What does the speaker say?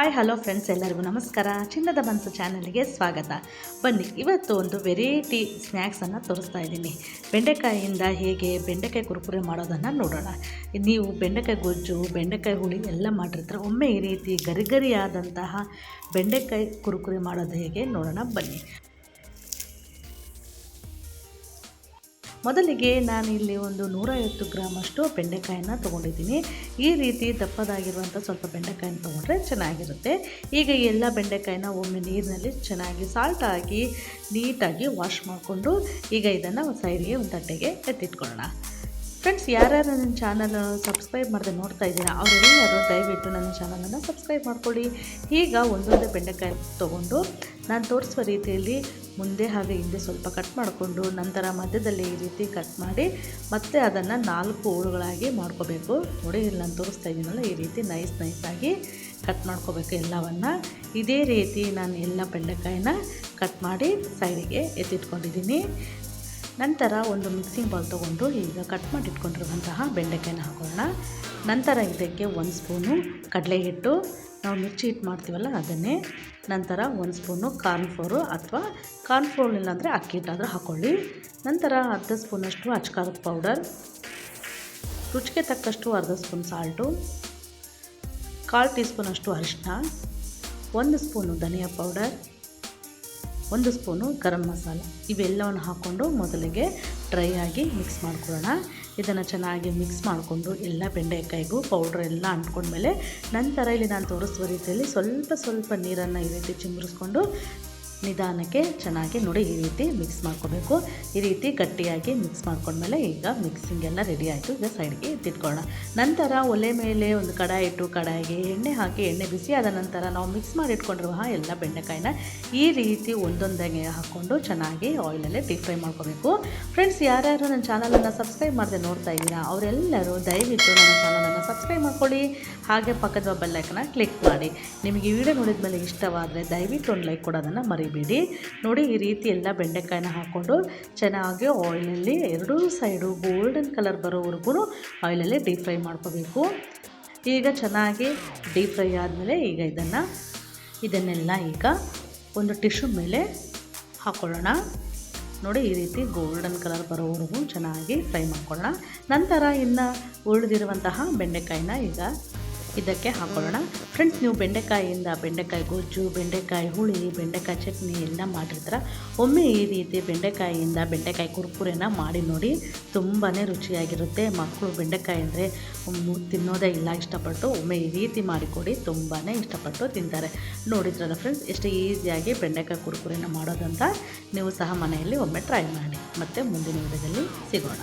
Hi hello friends, ಎಲ್ಲರಿಗೂ ನಮಸ್ಕಾರ. ಚಿನ್ನದ ಮನಸ್ಸು ಚಾನಲ್ಗೆ ಸ್ವಾಗತ. ಬನ್ನಿ, ಇವತ್ತು ಒಂದು ವೆರೈಟಿ ಸ್ನ್ಯಾಕ್ಸನ್ನು ತೋರಿಸ್ತಾ ಇದ್ದೀನಿ. ಬೆಂಡೆಕಾಯಿಯಿಂದ ಹೇಗೆ ಬೆಂಡೆಕಾಯಿ ಕುರುಕುರೆ ಮಾಡೋದನ್ನು ನೋಡೋಣ. ನೀವು ಬೆಂಡೆಕಾಯಿ ಗೊಜ್ಜು, ಬೆಂಡೆಕಾಯಿ ಹುಳಿ ಎಲ್ಲ ಮಾಡಿರ್ತಾರೆ. ಒಮ್ಮೆ ಈ ರೀತಿ ಗರಿಗರಿಯಾದಂತಹ ಬೆಂಡೆಕಾಯಿ ಕುರುಕುರೆ ಮಾಡೋದು ಹೇಗೆ ನೋಡೋಣ ಬನ್ನಿ. ಮೊದಲಿಗೆ ನಾನು ಇಲ್ಲಿ ಒಂದು 150 ಗ್ರಾಮಷ್ಟು ಬೆಂಡೆಕಾಯನ್ನು ತೊಗೊಂಡಿದ್ದೀನಿ. ಈ ರೀತಿ ದಪ್ಪದಾಗಿರುವಂಥ ಸ್ವಲ್ಪ ಬೆಂಡೆಕಾಯಿನ ತೊಗೊಂಡ್ರೆ ಚೆನ್ನಾಗಿರುತ್ತೆ. ಈಗ ಈ ಎಲ್ಲ ಬೆಂಡೆಕಾಯಿನ ಒಮ್ಮೆ ನೀರಿನಲ್ಲಿ ಚೆನ್ನಾಗಿ ಸಾಲ್ಟ್ ಹಾಕಿ ನೀಟಾಗಿ ವಾಶ್ ಮಾಡಿಕೊಂಡು ಈಗ ಇದನ್ನು ಸೈಡ್ಗೆ ಒಂದು ತಟ್ಟೆಗೆ ಎತ್ತಿಟ್ಕೊಳ್ಳೋಣ. ಫ್ರೆಂಡ್ಸ್, ಯಾರ್ಯಾರು ನನ್ನ ಚಾನಲ್ ಸಬ್ಸ್ಕ್ರೈಬ್ ಮಾಡದೆ ನೋಡ್ತಾ ಇದ್ದೀರಾ ಅವರೆಲ್ಲರೂ ದಯವಿಟ್ಟು ನನ್ನ ಚಾನಲನ್ನು ಸಬ್ಸ್ಕ್ರೈಬ್ ಮಾಡ್ಕೊಳ್ಳಿ. ಈಗ ಒಂದೊಂದೇ ಬೆಂಡೆಕಾಯಿ ತೊಗೊಂಡು ನಾನು ತೋರಿಸುವ ರೀತಿಯಲ್ಲಿ ಮುಂದೆ ಹಾಗೆ ಹಿಂದೆ ಸ್ವಲ್ಪ ಕಟ್ ಮಾಡಿಕೊಂಡು ನಂತರ ಮಧ್ಯದಲ್ಲಿ ಈ ರೀತಿ ಕಟ್ ಮಾಡಿ ಮತ್ತೆ ಅದನ್ನು 4 ಹೋಳುಗಳಾಗಿ ಮಾಡ್ಕೋಬೇಕು. ನೋಡಿ, ಇಲ್ಲಿ ನಾನು ತೋರಿಸ್ತಾ ಇದ್ದೀನಲ್ಲ, ಈ ರೀತಿ ನೈಸಾಗಿ ಕಟ್ ಮಾಡ್ಕೋಬೇಕು ಎಲ್ಲವನ್ನು. ಇದೇ ರೀತಿ ನಾನು ಎಲ್ಲ ಬೆಂಡೆಕಾಯಿನ ಕಟ್ ಮಾಡಿ ಸೈಡಿಗೆ ಎತ್ತಿಟ್ಕೊಂಡಿದ್ದೀನಿ. ನಂತರ ಒಂದು ಮಿಕ್ಸಿಂಗ್ ಬೌಲ್ ತೊಗೊಂಡು ಈಗ ಕಟ್ ಮಾಡಿ ಇಟ್ಕೊಂಡಿರುವಂತಹ ಬೆಂಡೆಕಾಯಿನ ಹಾಕೋಣ. ನಂತರ ಇದಕ್ಕೆ 1 ಸ್ಪೂನು ಕಡಲೆ ಹಿಟ್ಟು, ನಾವು ಮಿರ್ಚಿ ಹಿಟ್ಟು ಮಾಡ್ತೀವಲ್ಲ ಅದನ್ನೇ. ನಂತರ 1 ಸ್ಪೂನು ಕಾರ್ನ್ಫ್ಲೋರು ಅಥವಾ ಕಾರ್ನ್ಫ್ಲೋರ್ ಇಲ್ಲಾಂದರೆ ಅಕ್ಕಿ ಹಿಟ್ಟಾದರೂ ಹಾಕ್ಕೊಳ್ಳಿ. ನಂತರ ಅರ್ಧ ಸ್ಪೂನಷ್ಟು ಅಚ್ಕಾರದ ಪೌಡರ್, ರುಚಿಗೆ ತಕ್ಕಷ್ಟು ಅರ್ಧ ಸ್ಪೂನ್ ಸಾಲ್ಟು, 1/4 ಟೀ ಸ್ಪೂನಷ್ಟು ಅರಿಶಿನ, 1 ಸ್ಪೂನು ಧನಿಯಾ ಪೌಡರ್, 1 ಸ್ಪೂನು ಗರಂ ಮಸಾಲ, ಇವೆಲ್ಲವನ್ನು ಹಾಕ್ಕೊಂಡು ಮೊದಲಿಗೆ ಡ್ರೈ ಆಗಿ ಮಿಕ್ಸ್ ಮಾಡ್ಕೊಳ್ಳೋಣ. ಇದನ್ನು ಚೆನ್ನಾಗಿ ಮಿಕ್ಸ್ ಮಾಡಿಕೊಂಡು ಎಲ್ಲ ಬೆಂಡೆಕಾಯಿಗೂ ಪೌಡ್ರ್ ಎಲ್ಲ ಅಂಟ್ಕೊಂಡ್ಮೇಲೆ ನಂತರ ಇಲ್ಲಿ ನಾನು ತೋರಿಸುವ ರೀತಿಯಲ್ಲಿ ಸ್ವಲ್ಪ ನೀರನ್ನು ಈ ರೀತಿ ಚಿಮ್ರಿಸ್ಕೊಂಡು ನಿಧಾನಕ್ಕೆ ಚೆನ್ನಾಗಿ ನೋಡಿ ಈ ರೀತಿ ಮಿಕ್ಸ್ ಮಾಡ್ಕೋಬೇಕು. ಈ ರೀತಿ ಗಟ್ಟಿಯಾಗಿ ಮಿಕ್ಸ್ ಮಾಡ್ಕೊಂಡ್ಮೇಲೆ ಈಗ ಮಿಕ್ಸಿಂಗ್ ಎಲ್ಲ ರೆಡಿ ಆಯಿತು. ಈಗ ಸೈಡ್ಗೆ ಎತ್ತಿಟ್ಕೊಳ್ಳೋಣ. ನಂತರ ಒಲೆ ಮೇಲೆ ಒಂದು ಕಡಾಯಿ ಇಟ್ಟು ಕಡಾಯಿಗೆ ಎಣ್ಣೆ ಹಾಕಿ ಎಣ್ಣೆ ಬಿಸಿ ಆದ ನಂತರ ನಾವು ಮಿಕ್ಸ್ ಮಾಡಿ ಇಟ್ಕೊಂಡಿರುವ ಎಲ್ಲ ಬೆಂಡೆಕಾಯಿನ ಈ ರೀತಿ ಒಂದೊಂದಾಗೆ ಹಾಕ್ಕೊಂಡು ಚೆನ್ನಾಗಿ ಆಯಿಲಲ್ಲೇ ಡೀಪ್ ಫ್ರೈ ಮಾಡ್ಕೋಬೇಕು. ಫ್ರೆಂಡ್ಸ್, ಯಾರ್ಯಾರು ನನ್ನ ಚಾನಲನ್ನು ಸಬ್ಸ್ಕ್ರೈಬ್ ಮಾಡದೆ ನೋಡ್ತಾ ಇದ್ದೀರಾ ಅವರೆಲ್ಲರೂ ದಯವಿಟ್ಟು ನನ್ನ ಚಾನಲನ್ನು ಸಬ್ಸ್ಕ್ರೈಬ್ ಮಾಡ್ಕೊಳ್ಳಿ. ಹಾಗೆ ಪಕ್ಕದ ಬೆಲ್ ಐಕಾನ್ನ ಕ್ಲಿಕ್ ಮಾಡಿ. ನಿಮಗೆ ಈ ವಿಡಿಯೋ ನೋಡಿದ ಮೇಲೆ ಇಷ್ಟವಾದರೆ ದಯವಿಟ್ಟು ಒಂದು ಲೈಕ್ ಕೊಡೋದನ್ನು ಮರಿಬೇಡಿ. ನೋಡಿ, ಈ ರೀತಿ ಎಲ್ಲ ಬೆಂಡೆಕಾಯಿನ ಹಾಕ್ಕೊಂಡು ಚೆನ್ನಾಗಿ ಆಯಿಲಲ್ಲಿ 2 ಸೈಡು ಗೋಲ್ಡನ್ ಕಲರ್ ಬರೋವರೆಗೂ ಆಯಿಲಲ್ಲಿ ಡೀಪ್ ಫ್ರೈ ಮಾಡ್ಕೋಬೇಕು. ಈಗ ಚೆನ್ನಾಗಿ ಡೀಪ್ ಫ್ರೈ ಆದಮೇಲೆ ಈಗ ಇದನ್ನೆಲ್ಲ ಈಗ ಒಂದು ಟಿಶ್ಯೂ ಮೇಲೆ ಹಾಕ್ಕೊಳ್ಳೋಣ. ನೋಡಿ, ಈ ರೀತಿ ಗೋಲ್ಡನ್ ಕಲರ್ ಬರೋವರೆಗೂ ಚೆನ್ನಾಗಿ ಫ್ರೈ ಮಾಡ್ಕೊಳ್ಳೋಣ. ನಂತರ ಇನ್ನು ಉಳಿದಿರುವಂತಹ ಬೆಂಡೆಕಾಯಿನ ಈಗ ಇದಕ್ಕೆ ಹಾಕ್ಕೊಳ್ಳೋಣ. ಫ್ರೆಂಡ್ಸ್, ನೀವು ಬೆಂಡೆಕಾಯಿಯಿಂದ ಬೆಂಡೆಕಾಯಿ ಗೊಜ್ಜು, ಬೆಂಡೆಕಾಯಿ ಹುಳಿ, ಬೆಂಡೆಕಾಯಿ ಚಟ್ನಿ ಎಲ್ಲ ಮಾಡಿರ್ತೀರ. ಒಮ್ಮೆ ಈ ರೀತಿ ಬೆಂಡೆಕಾಯಿಯಿಂದ ಬೆಂಡೆಕಾಯಿ ಕುರುಕುರೆನ ಮಾಡಿ ನೋಡಿ, ತುಂಬಾ ರುಚಿಯಾಗಿರುತ್ತೆ. ಮಕ್ಕಳು ಬೆಂಡೆಕಾಯಿ ಅಂದರೆ ತಿನ್ನೋದೇ ಇಲ್ಲ ಇಷ್ಟಪಟ್ಟು. ಒಮ್ಮೆ ಈ ರೀತಿ ಮಾಡಿಕೊಡಿ, ತುಂಬಾ ಇಷ್ಟಪಟ್ಟು ತಿಂತಾರೆ. ನೋಡಿದ್ರಲ್ಲ ಫ್ರೆಂಡ್ಸ್, ಎಷ್ಟು ಈಸಿಯಾಗಿ ಬೆಂಡೆಕಾಯಿ ಕುರುಕುರೆನ ಮಾಡೋದಂತ. ನೀವು ಸಹ ಮನೆಯಲ್ಲಿ ಒಮ್ಮೆ ಟ್ರೈ ಮಾಡಿ. ಮತ್ತು ಮುಂದಿನ ವಿಡಿಯೋದಲ್ಲಿ ಸಿಗೋಣ.